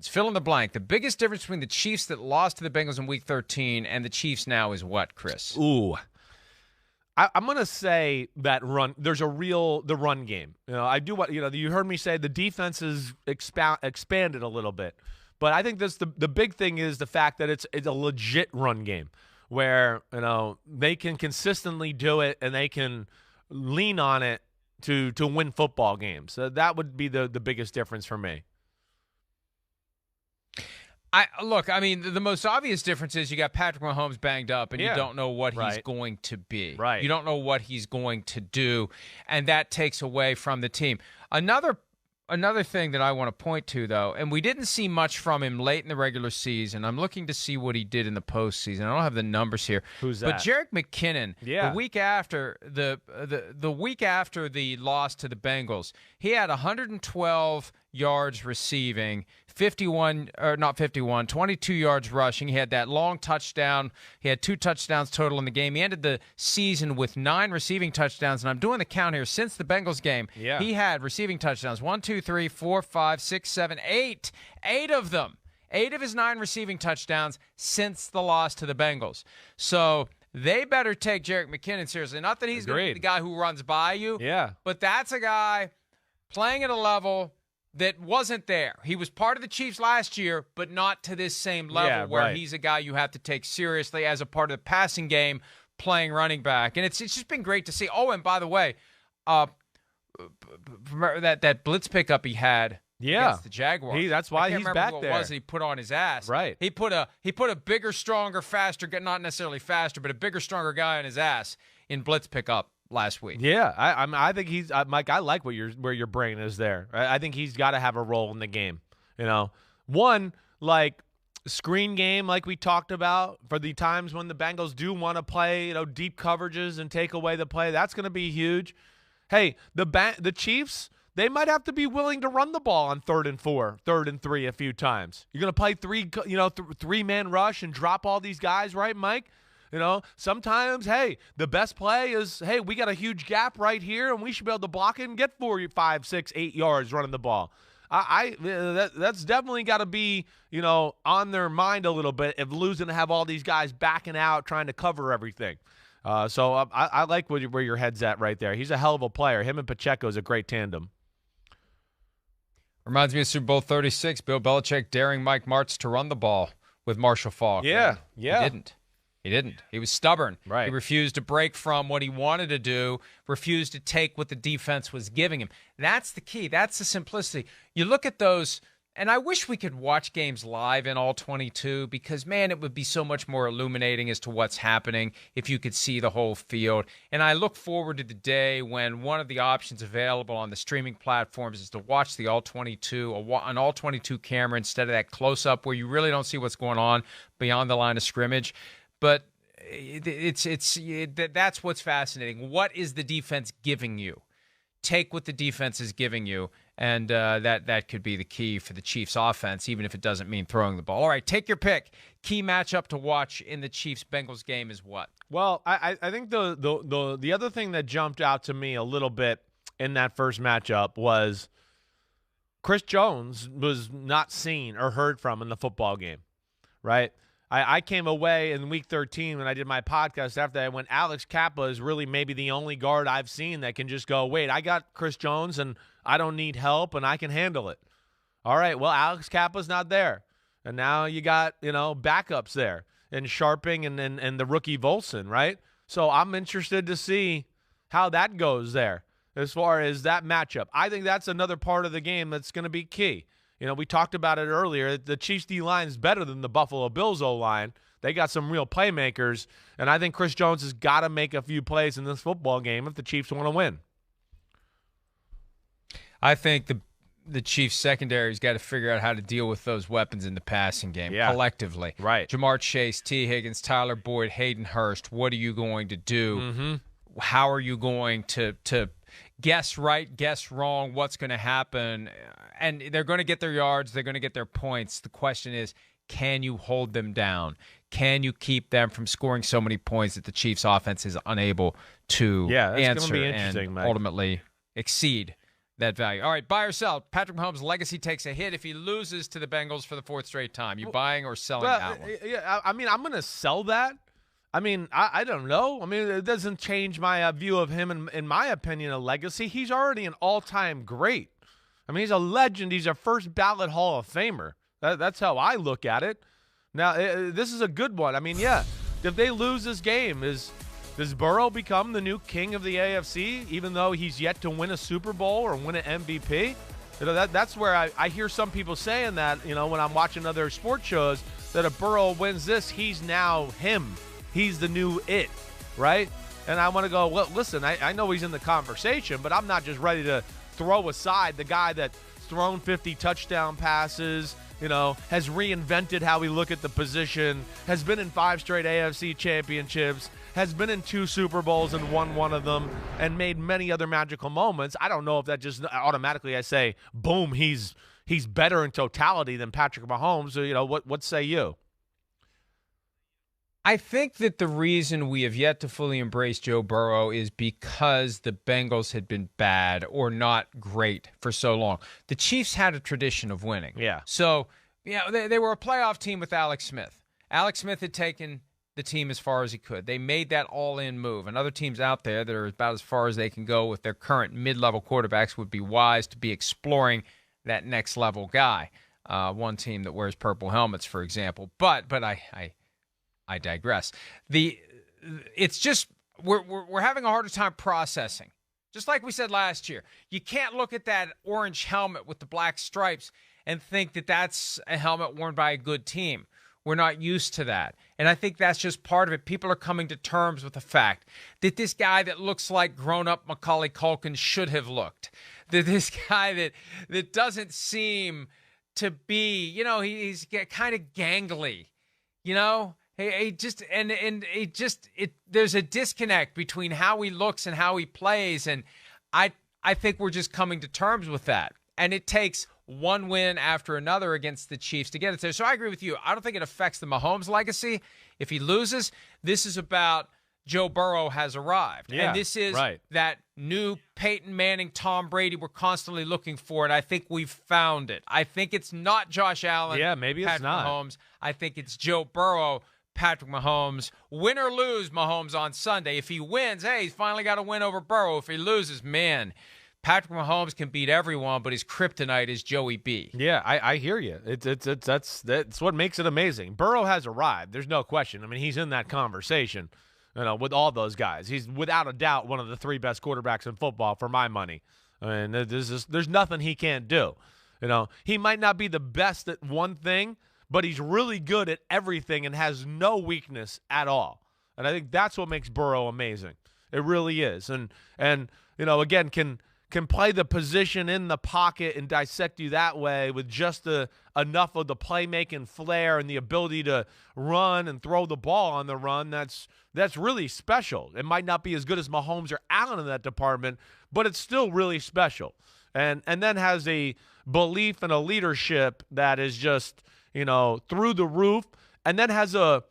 Fill in the blank. The biggest difference between the Chiefs that lost to the Bengals in Week 13 and the Chiefs now is what, Chris? Ooh. I'm going to say that there's the run game. You heard me say the defense is expanded a little bit. But I think the big thing is the fact that it's a legit run game where, they can consistently do it and they can lean on it to win football games. So that would be the biggest difference for me. The most obvious difference is you got Patrick Mahomes banged up, and you don't know what he's going to be. Right. You don't know what he's going to do, and that takes away from the team. Another thing that I want to point to, though, and we didn't see much from him late in the regular season. I'm looking to see what he did in the postseason. I don't have the numbers here. Who's that? But Jerick McKinnon, the week after the week after the loss to the Bengals, he had 112 yards receiving, 22 yards rushing. He had that long touchdown. He had 2 touchdowns total in the game. He ended the season with 9 receiving touchdowns, and I'm doing the count here. Since the Bengals game, he had receiving touchdowns. 1, 2, 3, 4, 5, 6, 7, 8. 8 of them. 8 of his 9 receiving touchdowns since the loss to the Bengals. So they better take Jerick McKinnon seriously. Not that he's going to be the guy who runs by you, but that's a guy playing at a level that wasn't there. He was part of the Chiefs last year, but not to this same level where he's a guy you have to take seriously as a part of the passing game, playing running back. And it's just been great to see. Oh, and by the way, that blitz pickup he had against the Jaguars. That's why he's back there. What was he put on his ass? Right. He put a bigger, stronger, faster, not necessarily faster, but a bigger, stronger guy on his ass in blitz pickup last week. Yeah, I think he's Mike. I like where your brain is there. I think he's got to have a role in the game. One like screen game, like we talked about, for the times when the Bengals do want to play, deep coverages and take away the play. That's going to be huge. Hey, the Chiefs, they might have to be willing to run the ball on 3rd and 4, 3rd and 3 a few times. You're going to play 3-man rush and drop all these guys, right, Mike? Sometimes, hey, the best play is, hey, we got a huge gap right here, and we should be able to block it and get 4, 5, 6, 8 yards running the ball. That's definitely got to be, on their mind a little bit if losing to have all these guys backing out trying to cover everything. So I like where your head's at right there. He's a hell of a player. Him and Pacheco is a great tandem. Reminds me of Super Bowl 36, Bill Belichick daring Mike Martz to run the ball with Marshall Faulk. Yeah. He didn't. He was stubborn. Right. He refused to break from what he wanted to do, refused to take what the defense was giving him. That's the key. That's the simplicity. You look at those, and I wish we could watch games live in all 22 because, man, it would be so much more illuminating as to what's happening if you could see the whole field. And I look forward to the day when one of the options available on the streaming platforms is to watch the all 22, an all 22 camera instead of that close-up where you really don't see what's going on beyond the line of scrimmage. But that's what's fascinating. What is the defense giving you? Take what the defense is giving you, and that could be the key for the Chiefs' offense, even if it doesn't mean throwing the ball. All right, take your pick. Key matchup to watch in the Chiefs-Bengals game is what? Well, I think the other thing that jumped out to me a little bit in that first matchup was Chris Jones was not seen or heard from in the football game, right? I came away in Week 13 when I did my podcast after that when Alex Kappa is really maybe the only guard I've seen that can just go, wait, I got Chris Jones and I don't need help and I can handle it. All right, well, Alex Kappa's not there. And now you got, backups there and Sharping and the rookie Volson, right? So I'm interested to see how that goes there as far as that matchup. I think that's another part of the game that's going to be key. We talked about it earlier. The Chiefs D-line is better than the Buffalo Bills O-line. They got some real playmakers, and I think Chris Jones has got to make a few plays in this football game if the Chiefs want to win. I think the Chiefs secondary's got to figure out how to deal with those weapons in the passing game collectively. Right. Jamar Chase, T. Higgins, Tyler Boyd, Hayden Hurst. What are you going to do? Mm-hmm. How are you going to guess right, guess wrong, what's going to happen? And they're going to get their yards. They're going to get their points. The question is, can you hold them down? Can you keep them from scoring so many points that the Chiefs' offense is unable to answer be interesting, and Mike. ultimately exceed that value. All right, buy or sell. Patrick Mahomes' legacy takes a hit if he loses to the Bengals for the fourth straight time. You buying or selling that one? Yeah, I mean, I'm going to sell that. I mean, I don't know. I mean, it doesn't change my view of him, in my opinion, a legacy. He's already an all-time great. I mean, he's a legend. He's a first-ballot Hall of Famer. That's how I look at it. Now, this is a good one. I mean, yeah, if they lose this game, does Burrow become the new king of the AFC, even though he's yet to win a Super Bowl or win an MVP? You know, that's where I hear some people saying that, you know, when I'm watching other sports shows, that if Burrow wins this, he's now him. He's the new it, right? And I want to go, well, listen, I know he's in the conversation, but I'm not just ready to throw aside the guy that's thrown 50 touchdown passes, you know, has reinvented how we look at the position, has been in 5 straight AFC championships, has been in 2 Super Bowls and won one of them, and made many other magical moments. I don't know if that just automatically I say, boom, he's better in totality than Patrick Mahomes. So, you know, what say you? I think that the reason we have yet to fully embrace Joe Burrow is because the Bengals had been bad or not great for so long. The Chiefs had a tradition of winning. Yeah. So, yeah, they were a playoff team with Alex Smith. Alex Smith had taken the team as far as he could. They made that all-in move. And other teams out there that are about as far as they can go with their current mid-level quarterbacks would be wise to be exploring that next-level guy. One team that wears purple helmets, for example. But I digress. It's just we're having a harder time processing. Just like we said last year, you can't look at that orange helmet with the black stripes and think that that's a helmet worn by a good team. We're not used to that. And I think that's just part of it. People are coming to terms with the fact that this guy that looks like grown-up Macaulay Culkin should have looked. That this guy that doesn't seem to be, you know, he's kind of gangly, you know? There's a disconnect between how he looks and how he plays, and I think we're just coming to terms with that. And it takes one win after another against the Chiefs to get it there. So I agree with you. I don't think it affects the Mahomes legacy. If he loses, this is about Joe Burrow has arrived. Yeah, and this is right. That new Peyton Manning, Tom Brady we're constantly looking for, and I think we've found it. I think it's not Josh Allen. Yeah, maybe it's not. Mahomes. I think it's Joe Burrow, Patrick Mahomes. Win or lose Mahomes on Sunday. If he wins, hey, he's finally got a win over Burrow. If he loses, man, Patrick Mahomes can beat everyone, but his kryptonite is Joey B. Yeah, I hear you. That's what makes it amazing. Burrow has arrived. There's no question. I mean, he's in that conversation, you know, with all those guys. He's without a doubt one of the 3 best quarterbacks in football for my money. I mean, there's nothing he can't do. You know, he might not be the best at one thing, but he's really good at everything and has no weakness at all. And I think that's what makes Burrow amazing. It really is. And you know, again, can play the position in the pocket and dissect you that way with just enough of the playmaking flair and the ability to run and throw the ball on the run. That's really special. It might not be as good as Mahomes or Allen in that department, but it's still really special. And then has a belief and a leadership that is just, you know, through the roof, and then has an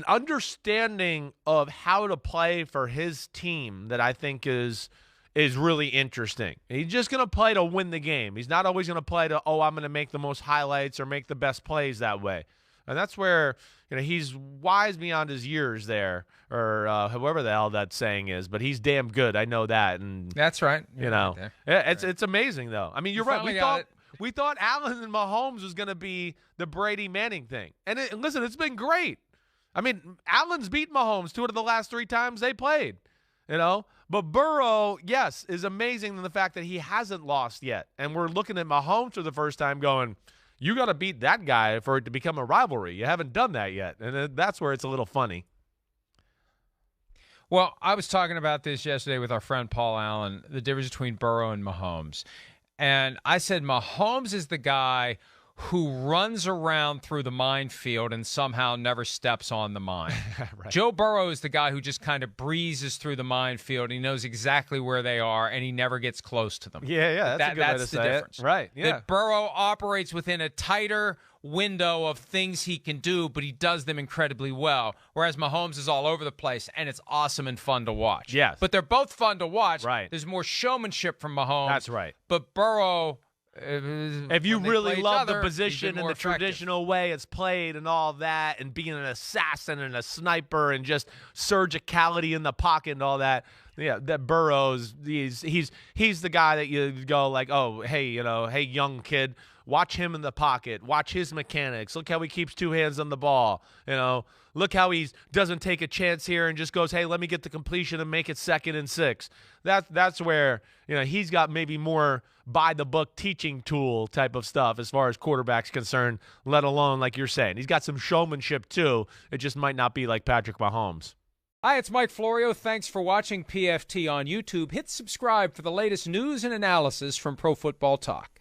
understanding of how to play for his team that I think is really interesting. He's just going to play to win the game. He's not always going to play to, I'm going to make the most highlights or make the best plays that way. And that's where, you know, he's wise beyond his years there, or however the hell that saying is, but he's damn good. I know that. And that's right. You know, it's amazing though. I mean, you're right. We thought Allen and Mahomes was going to be the Brady Manning thing. And listen, it's been great. I mean, Allen's beat Mahomes 2 out of the last 3 times they played, you know. But Burrow, yes, is amazing in the fact that he hasn't lost yet. And we're looking at Mahomes for the first time going, you got to beat that guy for it to become a rivalry. You haven't done that yet. And that's where it's a little funny. Well, I was talking about this yesterday with our friend Paul Allen, the difference between Burrow and Mahomes. And I said Mahomes is the guy who runs around through the minefield and somehow never steps on the mine. Right. Joe Burrow is the guy who just kind of breezes through the minefield. He knows exactly where they are, and he never gets close to them. Yeah, that's a good way to the say difference. it. Right, yeah. That Burrow operates within a tighter window of things he can do, but he does them incredibly well, whereas Mahomes is all over the place, and it's awesome and fun to watch. Yes. But they're both fun to watch. Right. There's more showmanship from Mahomes. That's right. But Burrow... If you really love the position and the attractive. traditional way it's played and all that, and being an assassin and a sniper and just surgicality in the pocket and all that, yeah, that Burrow's he's the guy that you go like, oh, hey, hey, young kid, watch him in the pocket, watch his mechanics, look how he keeps two hands on the ball, look how he doesn't take a chance here and just goes, hey, let me get the completion and make it 2nd and 6. That's where he's got maybe more by the book teaching tool type of stuff as far as quarterback's concerned, let alone like you're saying. He's got some showmanship too. It just might not be like Patrick Mahomes. Hi, it's Mike Florio. Thanks for watching PFT on YouTube. Hit subscribe for the latest news and analysis from Pro Football Talk.